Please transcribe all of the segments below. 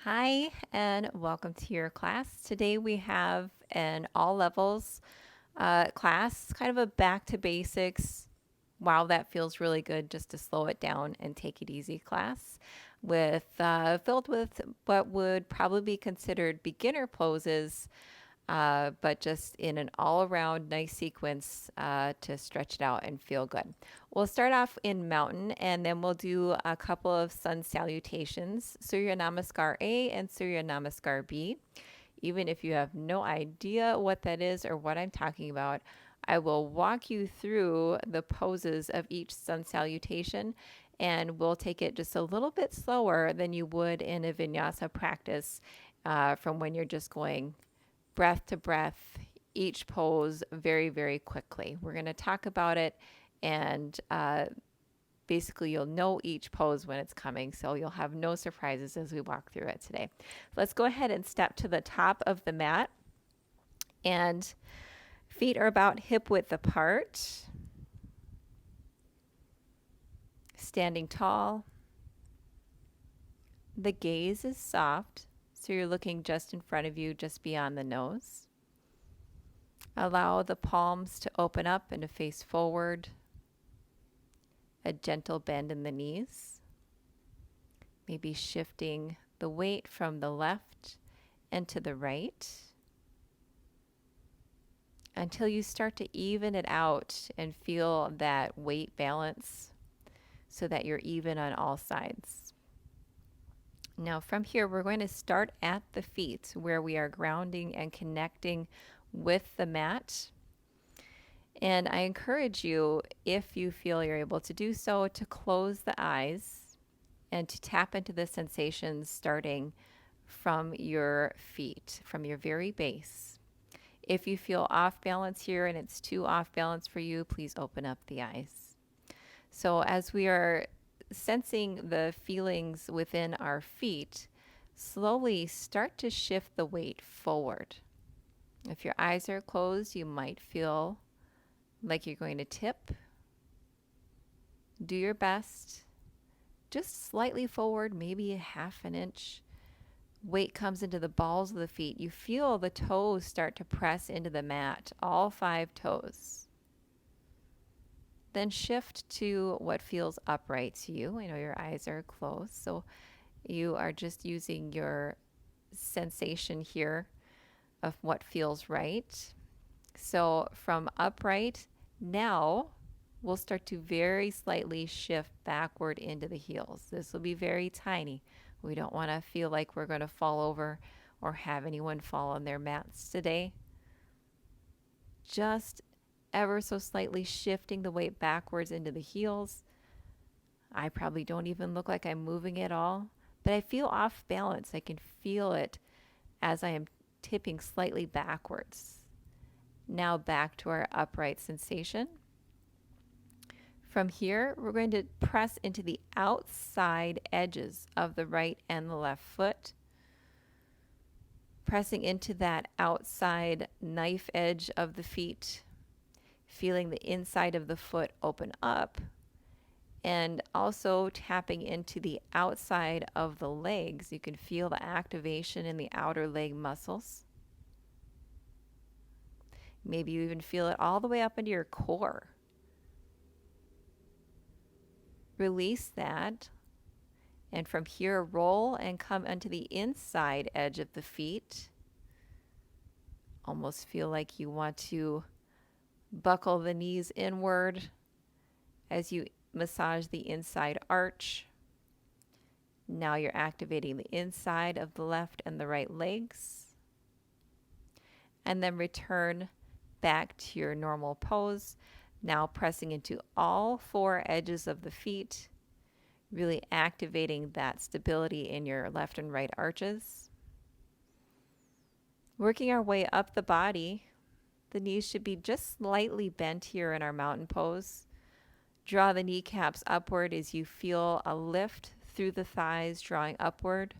Hi, and welcome to your class. Today we have an all levels class, kind of a back to basics. Wow, that feels really good just to slow it down and take it easy class with filled with what would probably be considered beginner poses, but just in an all around nice sequence to stretch it out and feel good. We'll start off in mountain and then we'll do a couple of sun salutations, Surya Namaskar A and Surya Namaskar B. Even if you have no idea what that is or what I'm talking about, I will walk you through the poses of each sun salutation and we'll take it just a little bit slower than you would in a vinyasa practice from when you're just going breath to breath, each pose very, very quickly. We're going to talk about it and basically you'll know each pose when it's coming, so you'll have no surprises as we walk through it today. Let's go ahead and step to the top of the mat, and feet are about hip width apart, standing tall. The gaze is soft, so you're looking just in front of you, just beyond the nose. Allow the palms to open up and to face forward. A gentle bend in the knees. Maybe shifting the weight from the left and to the right until you start to even it out and feel that weight balance so that you're even on all sides. Now from here, we're going to start at the feet where we are grounding and connecting with the mat. And I encourage you, if you feel you're able to do so, to close the eyes and to tap into the sensations starting from your feet, from your very base. If you feel off balance here and it's too off balance for you, please open up the eyes. So as we are sensing the feelings within our feet, slowly start to shift the weight forward. If your eyes are closed, you might feel like you're going to tip. Do your best. Just slightly forward, maybe a half an inch. Weight comes into the balls of the feet. You feel the toes start to press into the mat, all 5 toes. Then shift to what feels upright to you. I know your eyes are closed, so you are just using your sensation here of what feels right. So from upright, now we'll start to very slightly shift backward into the heels. This will be very tiny. We don't want to feel like we're going to fall over or have anyone fall on their mats today. Just ever so slightly shifting the weight backwards into the heels. I probably don't even look like I'm moving at all, but I feel off balance. I can feel it as I am tipping slightly backwards. Now back to our upright sensation. From here, we're going to press into the outside edges of the right and the left foot, pressing into that outside knife edge of the feet, feeling the inside of the foot open up, and also tapping into the outside of the legs. You can feel the activation in the outer leg muscles. Maybe you even feel it all the way up into your core. Release that, and from here roll and come onto the inside edge of the feet. Almost feel like you want to buckle the knees inward as you massage the inside arch. Now you're activating the inside of the left and the right legs. And then return back to your normal pose. Now pressing into all 4 edges of the feet, really activating that stability in your left and right arches. Working our way up the body, the knees should be just slightly bent here in our mountain pose. Draw the kneecaps upward as you feel a lift through the thighs, drawing upward.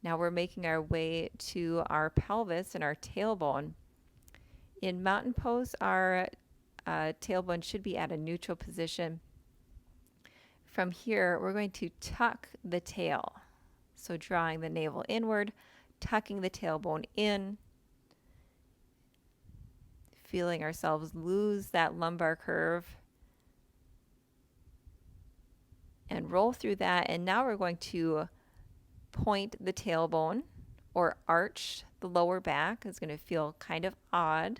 Now we're making our way to our pelvis and our tailbone. In mountain pose, our tailbone should be at a neutral position. From here, we're going to tuck the tail. So drawing the navel inward, tucking the tailbone in, feeling ourselves lose that lumbar curve and roll through that. And now we're going to point the tailbone or arch the lower back. It's going to feel kind of odd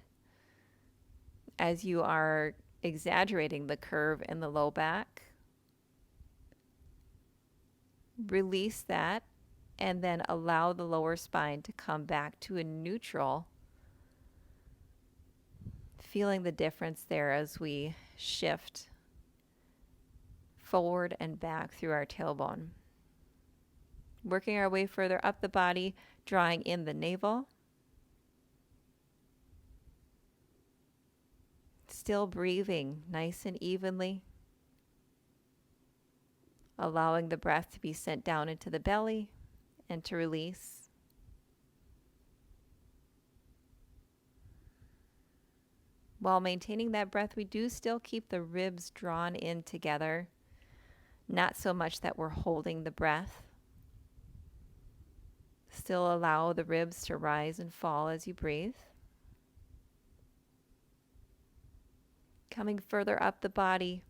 as you are exaggerating the curve in the low back. Release that and then allow the lower spine to come back to a neutral. Feeling the difference there as we shift forward and back through our tailbone. Working our way further up the body, drawing in the navel. Still breathing nice and evenly. Allowing the breath to be sent down into the belly and to release. While maintaining that breath, we do still keep the ribs drawn in together. Not so much that we're holding the breath. Still allow the ribs to rise and fall as you breathe. Coming further up the body,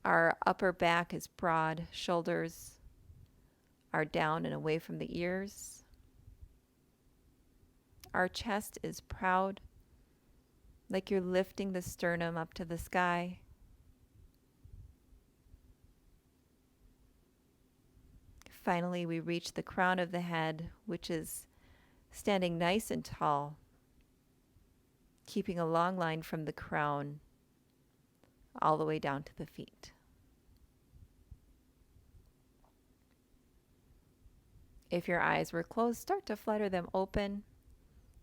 our upper back is broad, shoulders are down and away from the ears. Our chest is proud, like you're lifting the sternum up to the sky. Finally, we reach the crown of the head, which is standing nice and tall, keeping a long line from the crown all the way down to the feet. If your eyes were closed, start to flutter them open.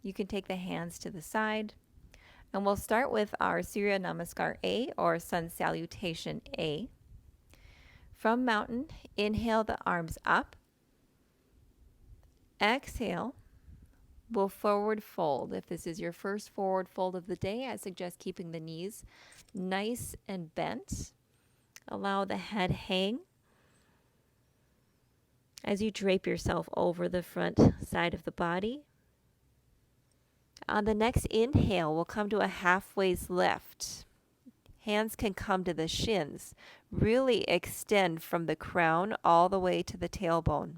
You can take the hands to the side. And we'll start with our Surya Namaskar A, or Sun Salutation A. From mountain, inhale the arms up. Exhale, we'll forward fold. If this is your first forward fold of the day, I suggest keeping the knees nice and bent. Allow the head hang as you drape yourself over the front side of the body. On the next inhale, we'll come to a halfway's lift. Hands can come to the shins. Really extend from the crown all the way to the tailbone.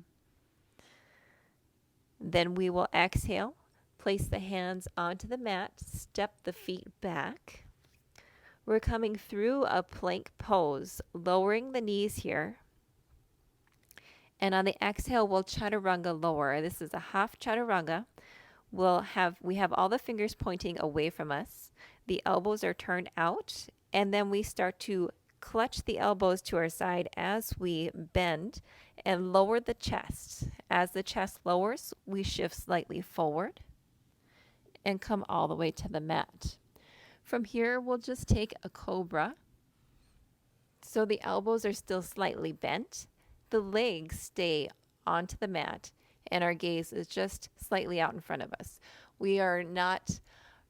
Then we will exhale, place the hands onto the mat, step the feet back. We're coming through a plank pose, lowering the knees here. And on the exhale, we'll chaturanga lower. This is a half chaturanga. We have all the fingers pointing away from us. The elbows are turned out, and then we start to clutch the elbows to our side as we bend and lower the chest. As the chest lowers, we shift slightly forward and come all the way to the mat. From here, we'll just take a cobra. So the elbows are still slightly bent. The legs stay onto the mat, and our gaze is just slightly out in front of us. We are not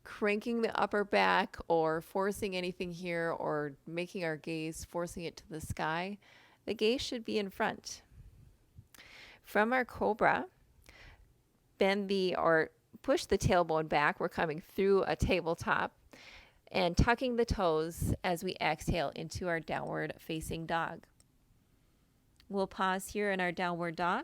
cranking the upper back or forcing anything here or making our gaze, forcing it to the sky. The gaze should be in front. From our cobra, push the tailbone back. We're coming through a tabletop and tucking the toes as we exhale into our downward facing dog. We'll pause here in our downward dog,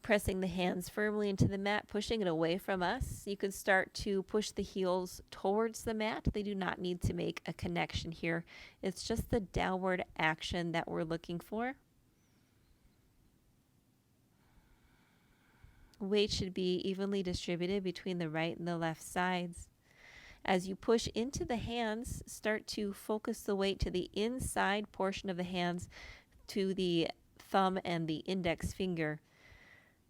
pressing the hands firmly into the mat, pushing it away from us. You can start to push the heels towards the mat. They do not need to make a connection here. It's just the downward action that we're looking for. Weight should be evenly distributed between the right and the left sides. As you push into the hands, start to focus the weight to the inside portion of the hands, to the thumb and the index finger.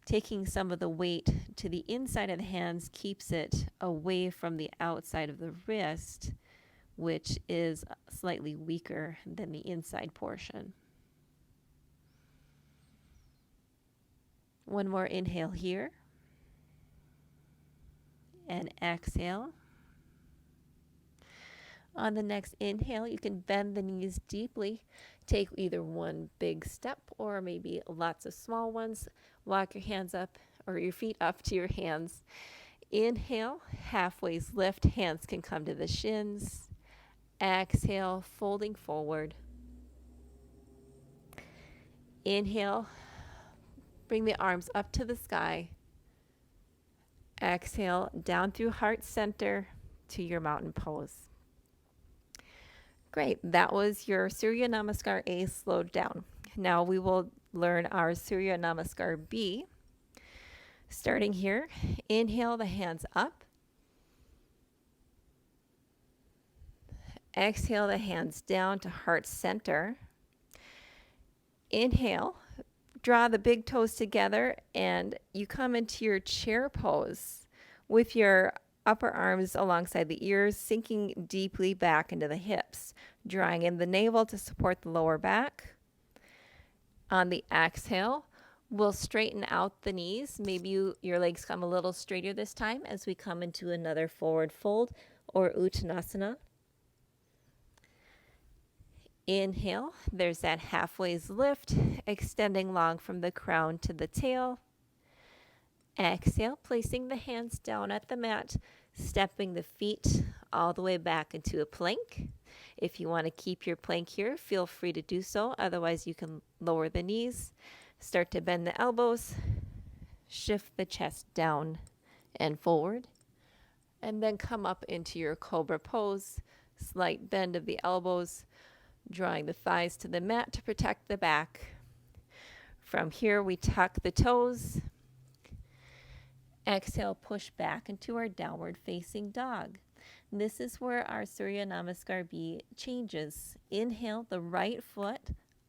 Taking some of the weight to the inside of the hands keeps it away from the outside of the wrist, which is slightly weaker than the inside portion. One more inhale here. And exhale. On the next inhale, you can bend the knees deeply. Take either one big step or maybe lots of small ones. Walk your hands up or your feet up to your hands. Inhale, halfway lift, hands can come to the shins. Exhale, folding forward. Inhale, bring the arms up to the sky. Exhale, down through heart center to your mountain pose. Great, that was your Surya Namaskar A slowed down. Now we will learn our Surya Namaskar B. Starting here, inhale the hands up. Exhale the hands down to heart center. Inhale, draw the big toes together and you come into your chair pose with your upper arms alongside the ears, sinking deeply back into the hips, drawing in the navel to support the lower back. On the exhale, we'll straighten out the knees. Maybe your legs come a little straighter this time as we come into another forward fold or Uttanasana. Inhale, there's that halfway lift, extending long from the crown to the tail. Exhale, placing the hands down at the mat, stepping the feet all the way back into a plank. If you want to keep your plank here, feel free to do so. Otherwise, you can lower the knees, start to bend the elbows, shift the chest down and forward, and then come up into your cobra pose. Slight bend of the elbows, drawing the thighs to the mat to protect the back. From here, we tuck the toes. Exhale, push back into our downward facing dog. This is where our Surya Namaskar B changes. Inhale the right foot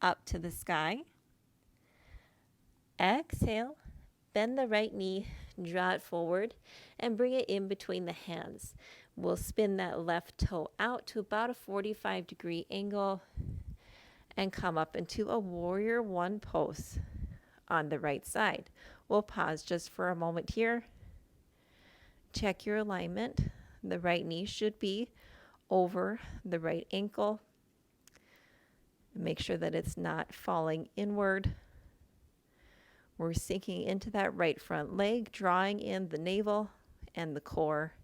up to the sky. Exhale, bend the right knee, draw it forward, and bring it in between the hands. We'll spin that left toe out to about a 45-degree angle and come up into a warrior one pose on the right side. We'll pause just for a moment here. Check your alignment. The right knee should be over the right ankle. Make sure that it's not falling inward. We're sinking into that right front leg, drawing in the navel and the core,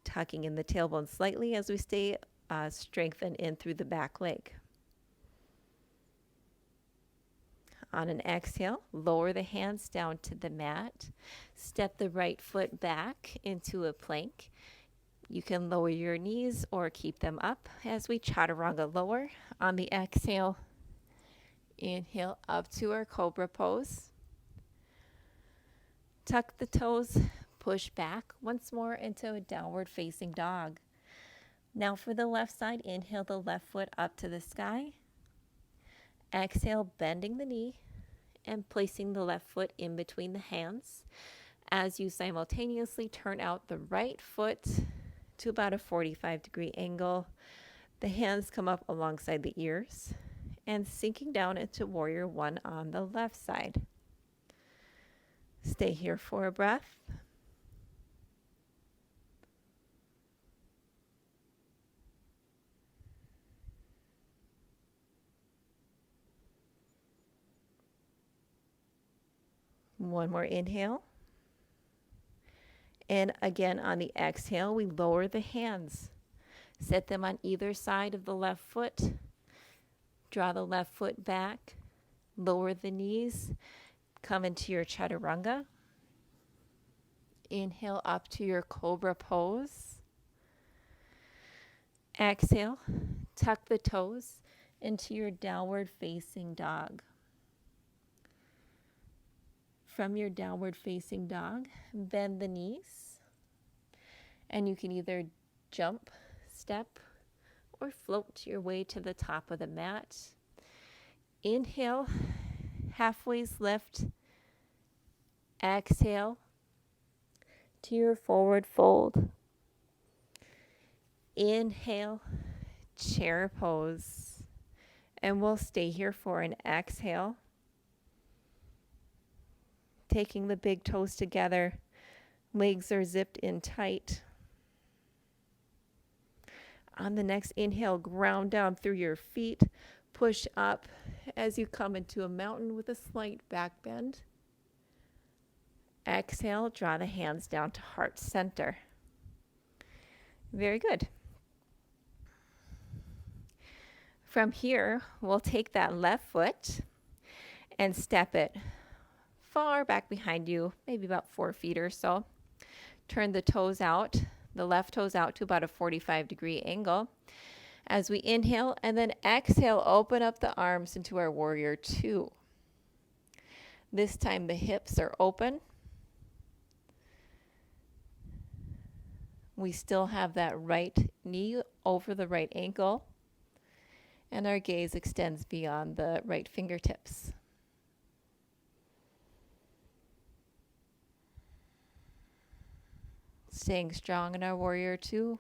tucking in the tailbone slightly as we stay strengthened in through the back leg. On an exhale, lower the hands down to the mat. Step the right foot back into a plank. You can lower your knees or keep them up as we chaturanga lower. On the exhale, inhale up to our cobra pose. Tuck the toes, push back once more into a downward facing dog. Now for the left side, inhale the left foot up to the sky. Exhale, bending the knee and placing the left foot in between the hands as you simultaneously turn out the right foot to about a 45-degree angle. The hands come up alongside the ears and sinking down into warrior one on the left side. Stay here for a breath. One more inhale. And again on the exhale, we lower the hands. Set them on either side of the left foot. Draw the left foot back. Lower the knees. Come into your chaturanga. Inhale up to your cobra pose. Exhale, tuck the toes into your downward facing dog. From your downward facing dog, bend the knees, and you can either jump, step, or float your way to the top of the mat. Inhale, halfway lift. Exhale to your forward fold. Inhale, chair pose, and we'll stay here for an exhale. Taking the big toes together, legs are zipped in tight. On the next inhale, ground down through your feet. Push up as you come into a mountain with a slight back bend. Exhale, draw the hands down to heart center. Very good. From here, we'll take that left foot and step it far back behind you, maybe about 4 feet or so. Turn the toes out, the left toes out to about a 45-degree angle. As we inhale and then exhale, open up the arms into our warrior two. This time the hips are open. We still have that right knee over the right ankle, and our gaze extends beyond the right fingertips. Staying strong in our warrior two.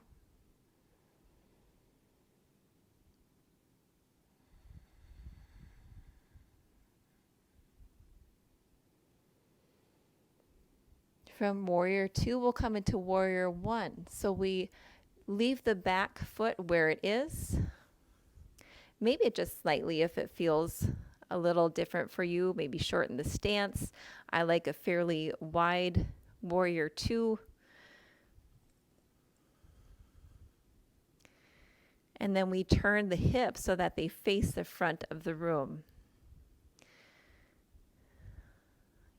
From warrior two, we'll come into warrior one. So we leave the back foot where it is. Maybe just slightly if it feels a little different for you. Maybe shorten the stance. I like a fairly wide warrior two. And then we turn the hips so that they face the front of the room.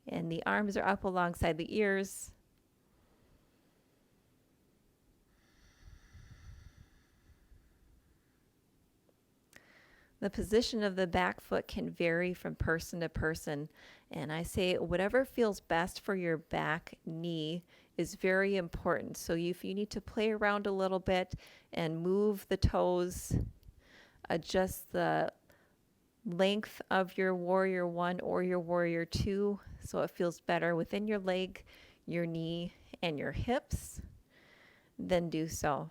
And the arms are up alongside the ears. The position of the back foot can vary from person to person. And I say whatever feels best for your back knee is very important. So if you need to play around a little bit and move the toes, adjust the length of your warrior one or your warrior two so it feels better within your leg, your knee, and your hips, then do so.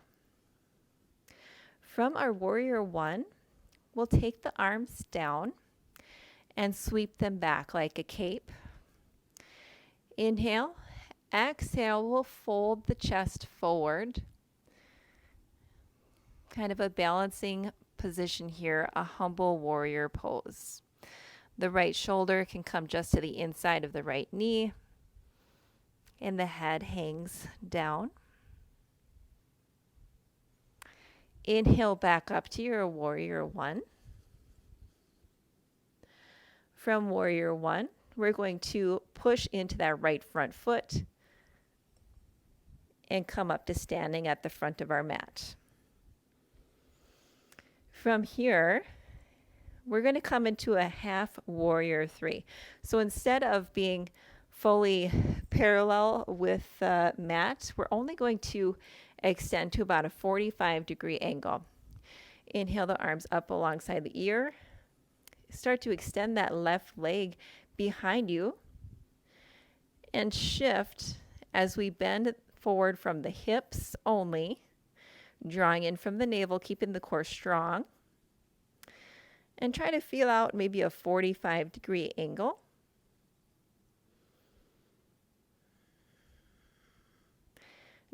From our warrior one, we'll take the arms down and sweep them back like a cape. Inhale. Exhale, we'll fold the chest forward. Kind of a balancing position here, a humble warrior pose. The right shoulder can come just to the inside of the right knee, and the head hangs down. Inhale back up to your warrior one. From warrior one, we're going to push into that right front foot and come up to standing at the front of our mat. From here, we're going to come into a half warrior three. So instead of being fully parallel with the mat, we're only going to extend to about a 45-degree angle. Inhale the arms up alongside the ear. Start to extend that left leg behind you and shift as we bend forward from the hips only, drawing in from the navel, keeping the core strong. And try to feel out maybe a 45-degree angle.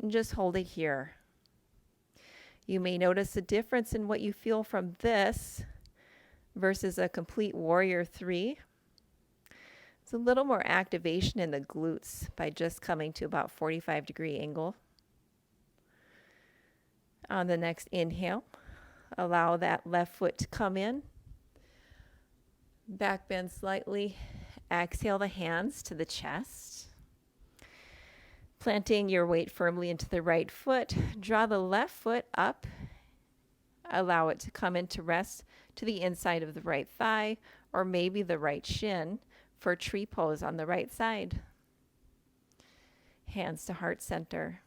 And just hold it here. You may notice a difference in what you feel from this versus a complete warrior three. It's a little more activation in the glutes by just coming to about 45-degree angle. On the next inhale, allow that left foot to come in. Back bend slightly. Exhale the hands to the chest. Planting your weight firmly into the right foot, draw the left foot up. Allow it to come into rest to the inside of the right thigh or maybe the right shin for tree pose on the right side. Hands to heart center.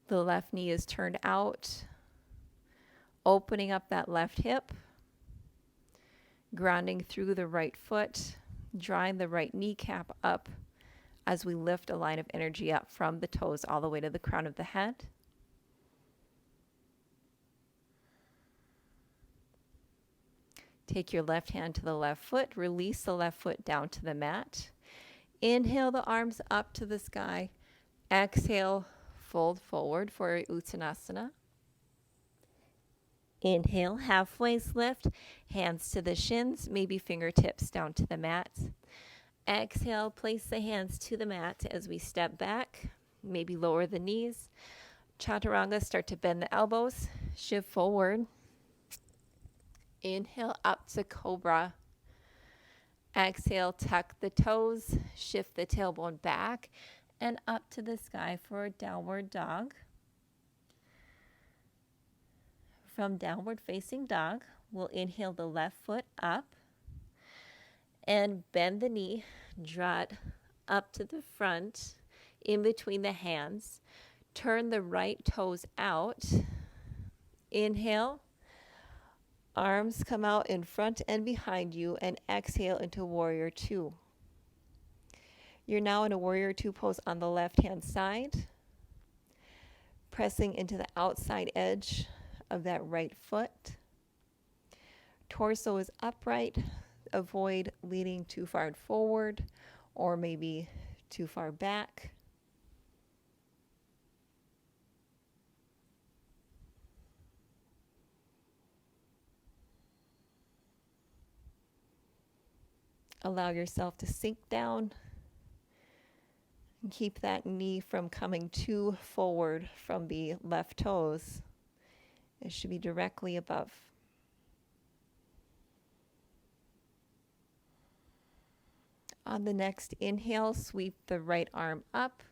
The left knee is turned out, opening up that left hip, grounding through the right foot, drawing the right kneecap up as we lift a line of energy up from the toes all the way to the crown of the head. Take your left hand to the left foot. Release the left foot down to the mat. Inhale the arms up to the sky. Exhale, fold forward for Uttanasana. Inhale, halfway lift, hands to the shins, maybe fingertips down to the mat. Exhale, place the hands to the mat as we step back, maybe lower the knees. Chaturanga, start to bend the elbows, shift forward. Inhale up to cobra. Exhale, tuck the toes, shift the tailbone back and up to the sky for a downward dog. From downward facing dog, we'll inhale the left foot up and bend the knee, draw it up to the front, in between the hands. Turn the right toes out. Inhale, arms come out in front and behind you, and exhale into warrior two. You're now in a warrior two pose on the left hand side, pressing into the outside edge of that right foot. Torso is upright. Avoid leaning too far forward or maybe too far back. Allow yourself to sink down and keep that knee from coming too forward from the left toes. It should be directly above. On the next inhale, sweep the right arm up,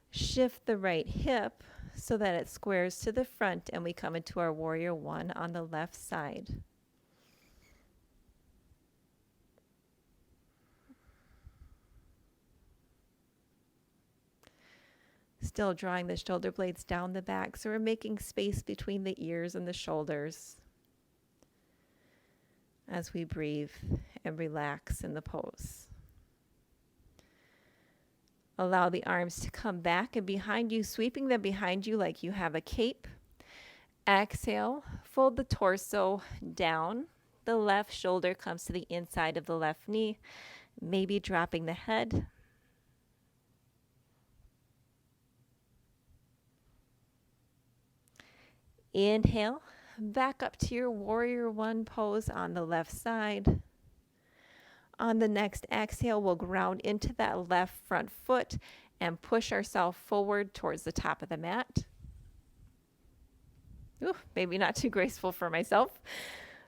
shift the right hip so that it squares to the front, and we come into our warrior one on the left side. Still drawing the shoulder blades down the back, so we're making space between the ears and the shoulders as we breathe and relax in the pose. Allow the arms to come back and behind you, sweeping them behind you like you have a cape. Exhale, fold the torso down. The left shoulder comes to the inside of the left knee, maybe dropping the head. Inhale, back up to your warrior one pose on the left side. On the next exhale, we'll ground into that left front foot and push ourselves forward towards the top of the mat. Ooh, maybe not too graceful for myself,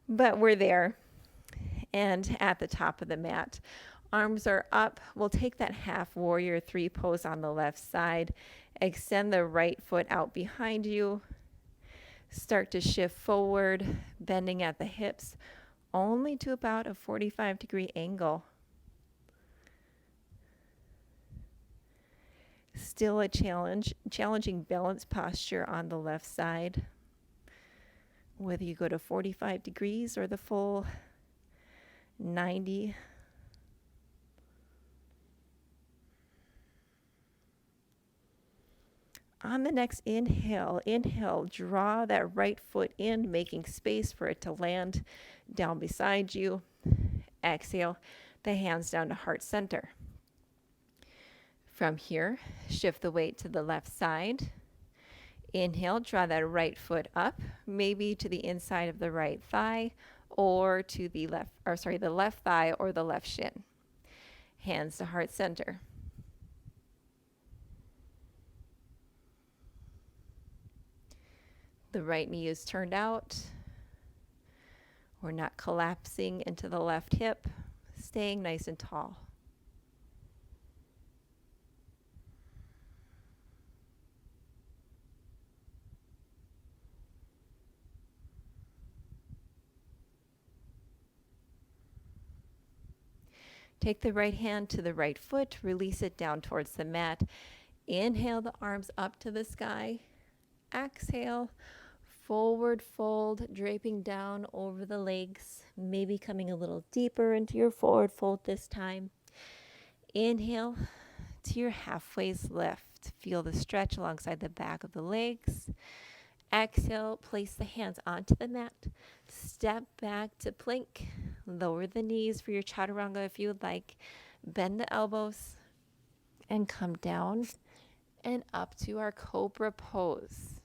but we're there and at the top of the mat. Arms are up. We'll take that half warrior three pose on the left side. Extend the right foot out behind you. Start to shift forward, bending at the hips, only to about a 45-degree angle. Still a challenging balance posture on the left side. Whether you go to 45 degrees or the full 90. On the next inhale, draw that right foot in, making space for it to land down beside you. Exhale, the hands down to heart center. From here, shift the weight to the left side. Inhale, draw that right foot up, maybe to the inside of the right thigh or to the the left thigh or the left shin. Hands to heart center. The right knee is turned out. We're not collapsing into the left hip, staying nice and tall. Take the right hand to the right foot, release it down towards the mat. Inhale the arms up to the sky. Exhale, forward fold, draping down over the legs, maybe coming a little deeper into your forward fold this time. Inhale to your halfway lift. Feel the stretch alongside the back of the legs. Exhale, place the hands onto the mat. Step back to plank. Lower the knees for your chaturanga if you would like. Bend the elbows and come down and up to our cobra pose.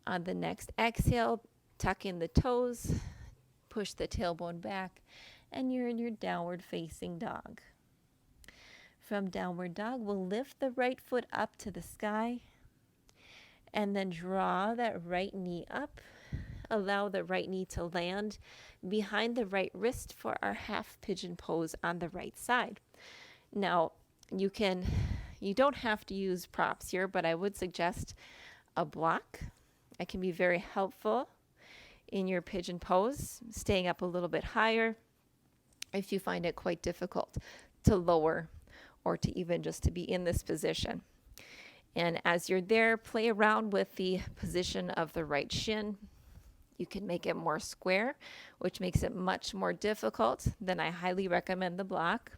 On the next exhale, tuck in the toes, push the tailbone back, and you're in your downward facing dog. From downward dog, we'll lift the right foot up to the sky and then draw that right knee up. Allow the right knee to land behind the right wrist for our half pigeon pose on the right side. Now, you don't have to use props here, but I would suggest a block. It can be very helpful in your pigeon pose, staying up a little bit higher if you find it quite difficult to lower or to even just to be in this position. And as you're there, play around with the position of the right shin. You can make it more square, which makes it much more difficult. Then I highly recommend the block.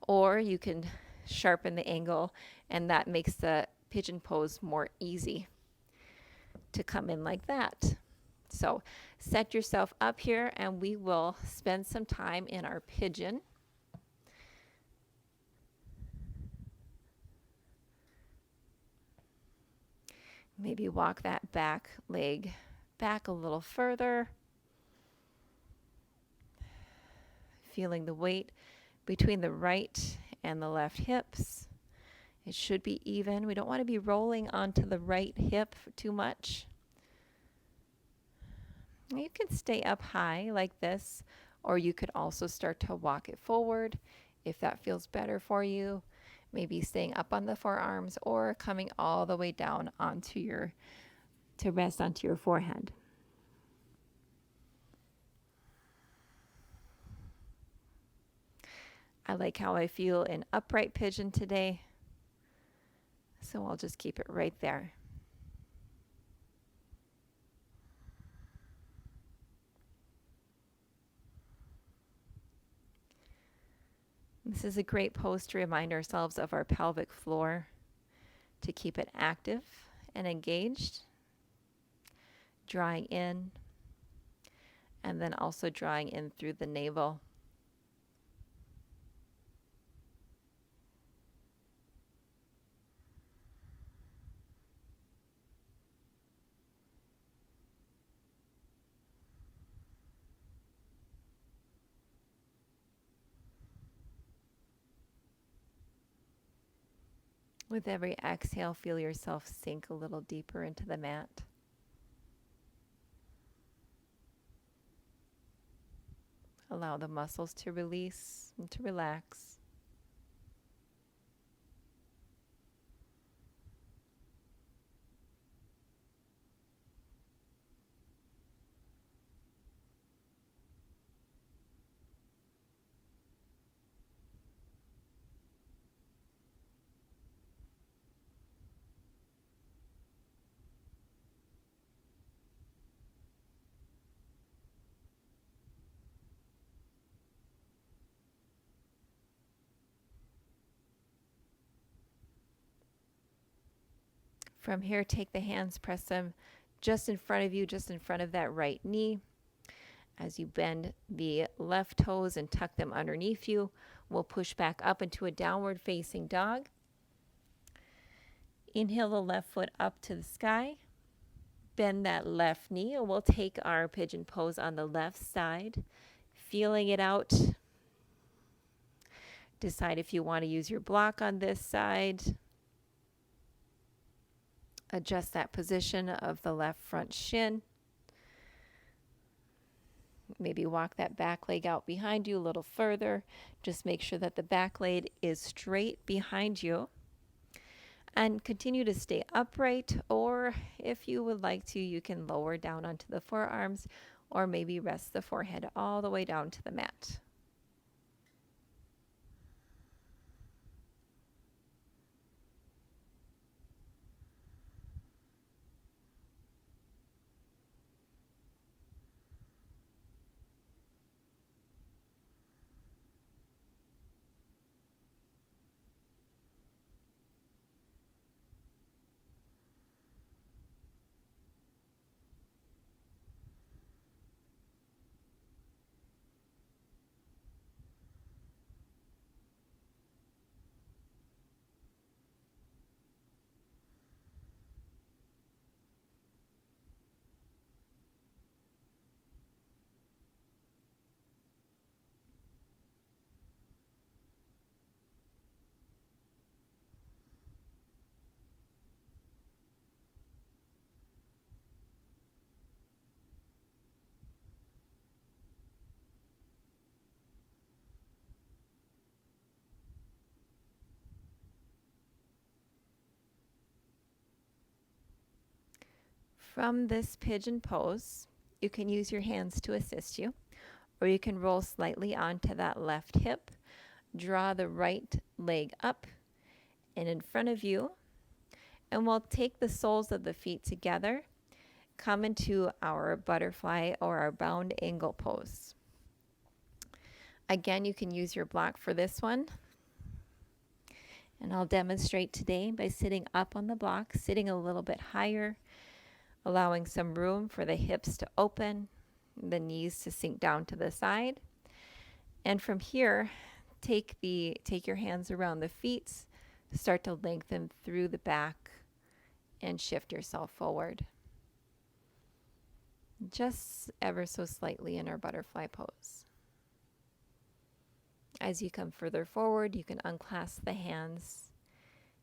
Or you can sharpen the angle, and that makes the pigeon pose more easy to come in like that. So set yourself up here, and we will spend some time in our pigeon. Maybe walk that back leg back a little further. Feeling the weight between the right and the left hips. It should be even. We don't want to be rolling onto the right hip too much. You can stay up high like this, or you could also start to walk it forward if that feels better for you. Maybe staying up on the forearms or coming all the way down to rest onto your forehead. I like how I feel in upright pigeon today, so I'll just keep it right there. This is a great pose to remind ourselves of our pelvic floor, to keep it active and engaged, drawing in, and then also drawing in through the navel. With every exhale, feel yourself sink a little deeper into the mat. Allow the muscles to release and to relax. From here, take the hands, press them just in front of you, just in front of that right knee. As you bend the left toes and tuck them underneath you, we'll push back up into a downward facing dog. Inhale the left foot up to the sky. Bend that left knee, and we'll take our pigeon pose on the left side, feeling it out. Decide if you want to use your block on this side. Adjust that position of the left front shin. Maybe walk that back leg out behind you a little further. Just make sure that the back leg is straight behind you. And continue to stay upright, or if you would like to, you can lower down onto the forearms, or maybe rest the forehead all the way down to the mat. From this pigeon pose, you can use your hands to assist you, or you can roll slightly onto that left hip, draw the right leg up and in front of you, and we'll take the soles of the feet together, come into our butterfly or our bound angle pose. Again, you can use your block for this one. And I'll demonstrate today by sitting up on the block, sitting a little bit higher, allowing some room for the hips to open, the knees to sink down to the side. And from here, take your hands around the feet, start to lengthen through the back and shift yourself forward. Just ever so slightly in our butterfly pose. As you come further forward, you can unclasp the hands,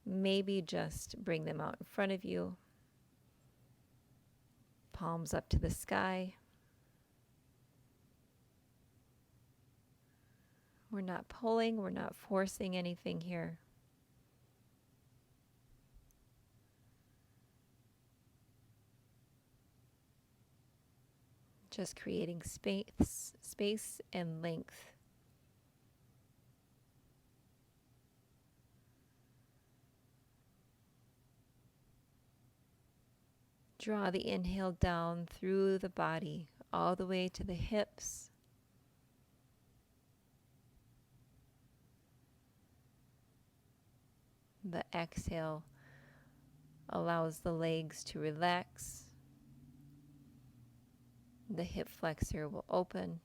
maybe just bring them out in front of you, palms up to the sky. We're not pulling, we're not forcing anything here. Just creating space and length. Draw the inhale down through the body, all the way to the hips. The exhale allows the legs to relax. The hip flexor will open.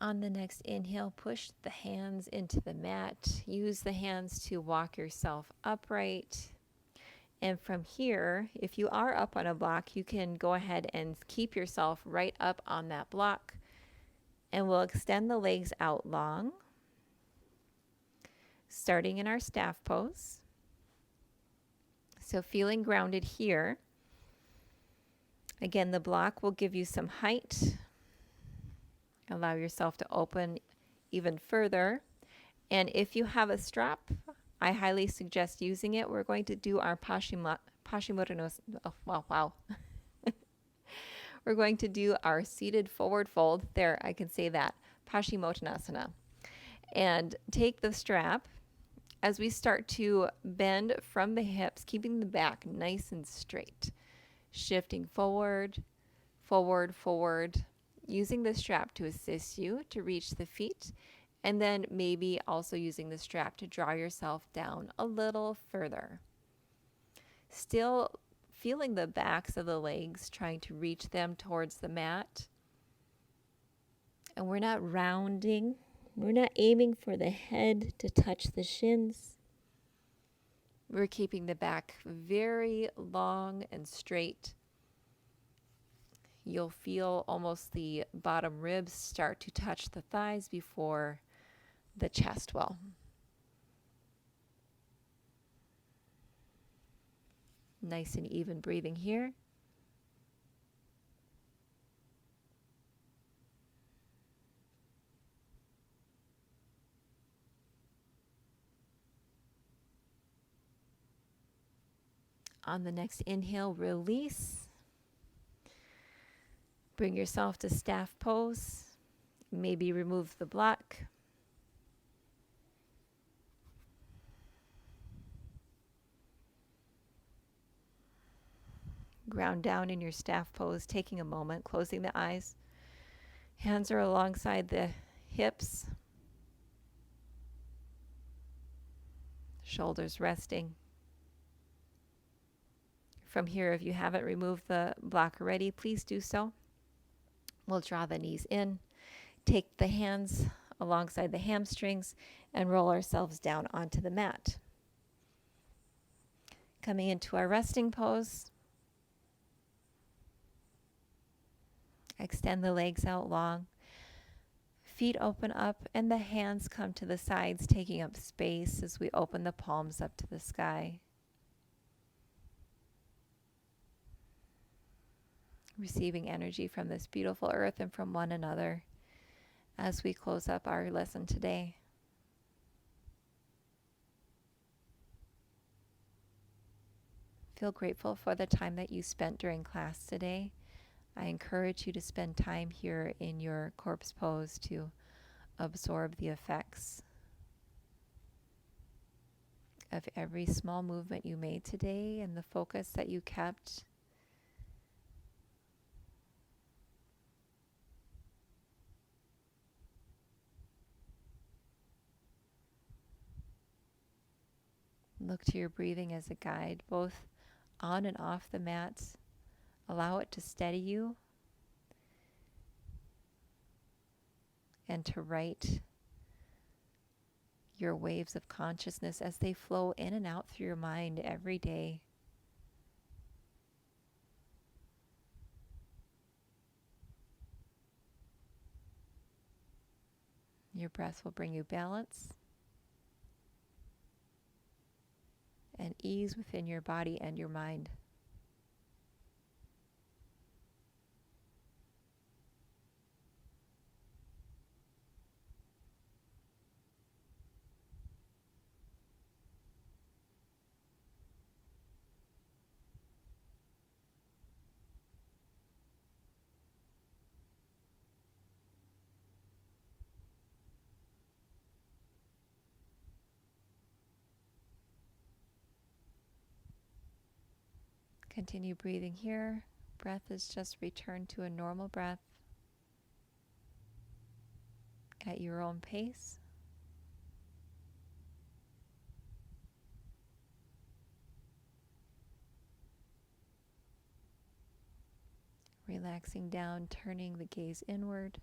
On the next inhale, push the hands into the mat. Use the hands to walk yourself upright. And from here, if you are up on a block, you can go ahead and keep yourself right up on that block. And we'll extend the legs out long, starting in our staff pose. So feeling grounded here. Again, the block will give you some height. Allow yourself to open even further. And if you have a strap, I highly suggest using it. We're going to do our Paschimottanasana. Oh, wow. We're going to do our seated forward fold. There, I can say that. Paschimottanasana. And take the strap as we start to bend from the hips, keeping the back nice and straight. Shifting forward, forward, forward. Using the strap to assist you to reach the feet, and then maybe also using the strap to draw yourself down a little further. Still feeling the backs of the legs, trying to reach them towards the mat. And we're not rounding. We're not aiming for the head to touch the shins. We're keeping the back very long and straight. You'll feel almost the bottom ribs start to touch the thighs before the chest will. Nice and even breathing here. On the next inhale, release. Bring yourself to staff pose. Maybe remove the block. Ground down in your staff pose, taking a moment, closing the eyes. Hands are alongside the hips. Shoulders resting. From here, if you haven't removed the block already, please do so. We'll draw the knees in, take the hands alongside the hamstrings, and roll ourselves down onto the mat. Coming into our resting pose, extend the legs out long. Feet open up and the hands come to the sides, taking up space as we open the palms up to the sky. Receiving energy from this beautiful earth and from one another as we close up our lesson today. Feel grateful for the time that you spent during class today. I encourage you to spend time here in your corpse pose to absorb the effects of every small movement you made today and the focus that you kept. Look to your breathing as a guide, both on and off the mat. Allow it to steady you and to write your waves of consciousness as they flow in and out through your mind every day. Your breath will bring you balance and ease within your body and your mind. Continue breathing here. Breath is just returned to a normal breath at your own pace. Relaxing down, turning the gaze inward.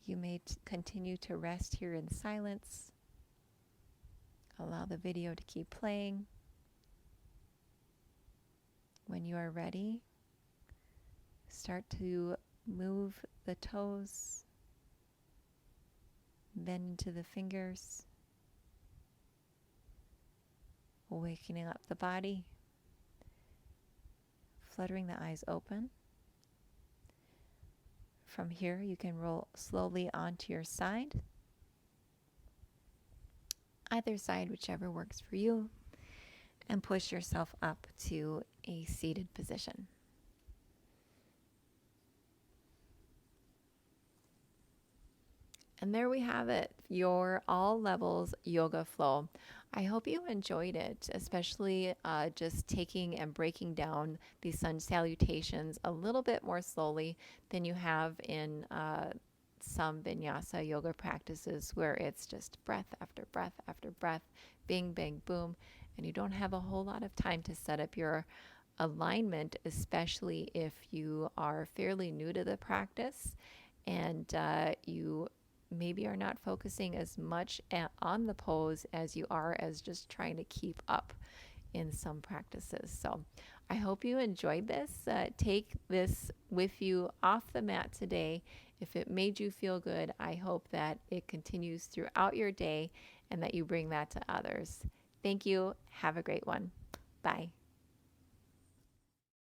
You may continue to rest here in silence. Allow the video to keep playing. When you are ready, start to move the toes, bend into the fingers, awakening up the body, fluttering the eyes open. From here, you can roll slowly onto your side, either side, whichever works for you, and push yourself up to a seated position. And there we have it, your all levels yoga flow. I hope you enjoyed it, especially just taking and breaking down the sun salutations a little bit more slowly than you have in some vinyasa yoga practices where it's just breath after breath after breath, bing, bang, boom, and you don't have a whole lot of time to set up your alignment, especially if you are fairly new to the practice and you maybe are not focusing as much on the pose as you are as just trying to keep up in some practices. So I hope you enjoyed this. Take this with you off the mat today If it made you feel good, I hope that it continues throughout your day and that you bring that to others. Thank you. Have a great one. Bye.